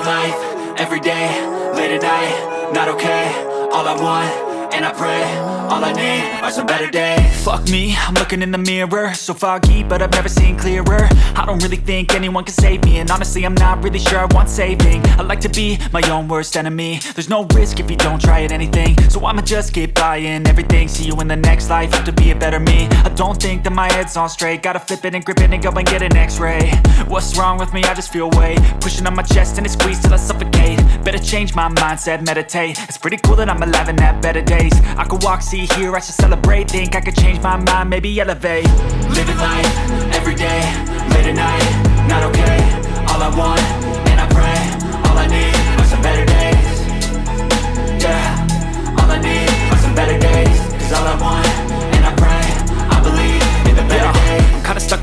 life, every day, late at night, not okay. All I want, and I pray, all I need are some better days. Fuck me, I'm looking in the mirror, so foggy, but I've never seen clearer. I don't really think anyone can save me, and honestly I'm not really sure I want saving. I like to be my own worst enemy. There's no risk if you don't try at anything, so I'ma just keep buying everything. See you in the next life, have to be a better me. I don't think that my head's on straight, gotta flip it and grip it and go and get an x-ray. What's wrong with me? I just feel weight pushing on my chest and it squeezes till I suffocate. Better change my mindset, meditate. It's pretty cool that I'm alive and have better days. I could walk, see, hear, I should celebrate. Think I could change my mind, maybe elevate. Living life, every day, late at night, not okay. All I want, and I pray, all I need are some better days. Yeah, all I need